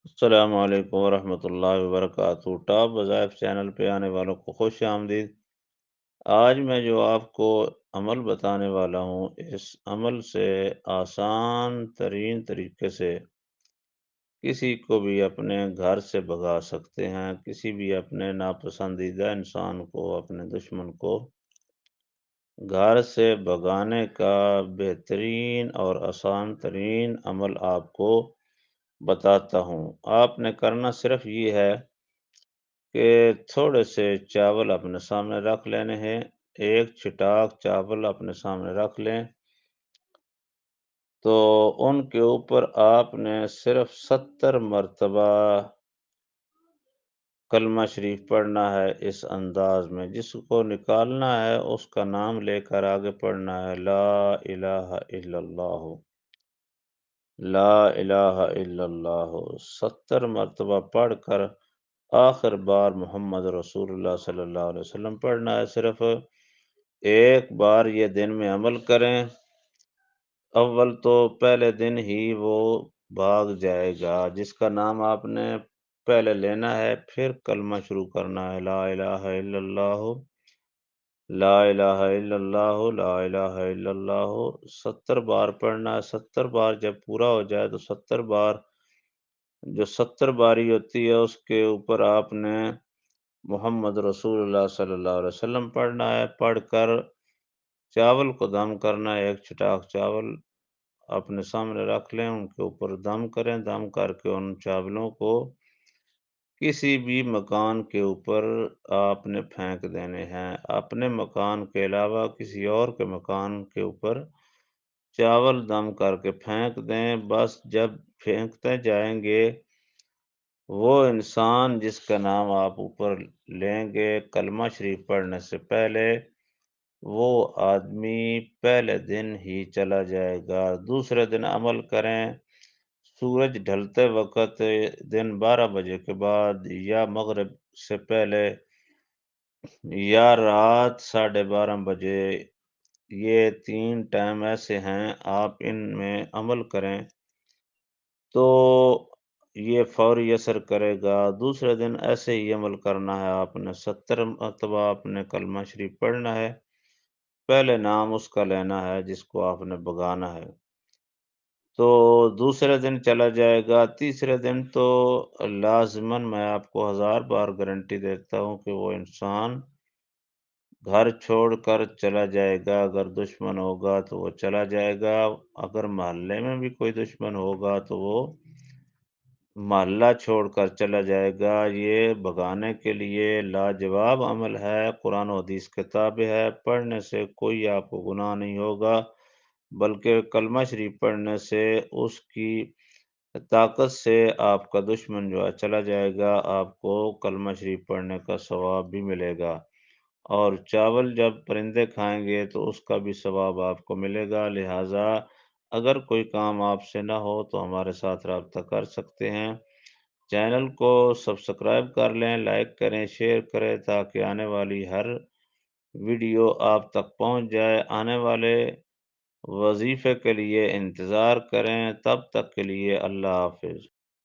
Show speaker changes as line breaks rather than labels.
السلام علیکم ورحمۃ اللہ وبرکاتہ۔ ٹاپ وظائف چینل پہ آنے والوں کو خوش آمدید۔ آج میں جو آپ کو عمل بتانے والا ہوں، اس عمل سے آسان ترین طریقے سے کسی کو بھی اپنے گھر سے بھگا سکتے ہیں، کسی بھی اپنے ناپسندیدہ انسان کو، اپنے دشمن کو گھر سے بھگانے کا بہترین اور آسان ترین عمل آپ کو بتاتا ہوں۔ آپ نے کرنا صرف یہ ہے کہ تھوڑے سے چاول اپنے سامنے رکھ لینے ہیں، ایک چٹاک چاول اپنے سامنے رکھ لیں، تو ان کے اوپر آپ نے صرف 70 مرتبہ کلمہ شریف پڑھنا ہے۔ اس انداز میں جس کو نکالنا ہے اس کا نام لے کر آگے پڑھنا ہے، لا الہ الا اللہ، لا الہ الا اللہ، 70 مرتبہ پڑھ کر آخر بار محمد رسول اللہ صلی اللہ علیہ وسلم پڑھنا ہے۔ صرف ایک بار یہ دن میں عمل کریں، اول تو پہلے دن ہی وہ بھاگ جائے گا۔ جس کا نام آپ نے پہلے لینا ہے، پھر کلمہ شروع کرنا ہے، لا الہ الا اللہ، لا الہ الا اللہ، لا الہ الا اللہ، 70 بار پڑھنا ہے۔ 70 بار جب پورا ہو جائے تو 70 بار جو 70 باری ہوتی ہے اس کے اوپر آپ نے محمد رسول اللہ صلی اللہ علیہ وسلم پڑھنا ہے۔ پڑھ کر چاول کو دم کرنا ہے، ایک چٹاک چاول اپنے سامنے رکھ لیں، ان کے اوپر دم کریں، دم کر کے ان چاولوں کو کسی بھی مکان کے اوپر آپ نے پھینک دینے ہیں۔ اپنے مکان کے علاوہ کسی اور کے مکان کے اوپر چاول دم کر کے پھینک دیں۔ بس جب پھینکتے جائیں گے، وہ انسان جس کا نام آپ اوپر لیں گے کلمہ شریف پڑھنے سے پہلے، وہ آدمی پہلے دن ہی چلا جائے گا۔ دوسرے دن عمل کریں، سورج ڈھلتے وقت دن 12 بجے کے بعد یا مغرب سے پہلے یا رات 12:30 بجے، یہ 3 ٹائم ایسے ہیں، آپ ان میں عمل کریں تو یہ فوری اثر کرے گا۔ دوسرے دن ایسے ہی عمل کرنا ہے، آپ نے 70 مرتبہ آپ نے کلمہ شریف پڑھنا ہے، پہلے نام اس کا لینا ہے جس کو آپ نے بھگانا ہے، تو دوسرے دن چلا جائے گا۔ تیسرے دن تو لازماً میں آپ کو 1000 بار گارنٹی دیتا ہوں کہ وہ انسان گھر چھوڑ کر چلا جائے گا۔ اگر دشمن ہوگا تو وہ چلا جائے گا، اگر محلے میں بھی کوئی دشمن ہوگا تو وہ محلہ چھوڑ کر چلا جائے گا۔ یہ بھگانے کے لیے لاجواب عمل ہے، قرآن و حدیث کتاب ہے، پڑھنے سے کوئی آپ کو گناہ نہیں ہوگا، بلکہ کلمہ شریف پڑھنے سے اس کی طاقت سے آپ کا دشمن جو ہے چلا جائے گا، آپ کو کلمہ شریف پڑھنے کا ثواب بھی ملے گا، اور چاول جب پرندے کھائیں گے تو اس کا بھی ثواب آپ کو ملے گا۔ لہٰذا اگر کوئی کام آپ سے نہ ہو تو ہمارے ساتھ رابطہ کر سکتے ہیں۔ چینل کو سبسکرائب کر لیں، لائک کریں، شیئر کریں، تاکہ آنے والی ہر ویڈیو آپ تک پہنچ جائے۔ آنے والے وظیفے کے لیے انتظار کریں، تب تک کے لیے اللہ حافظ۔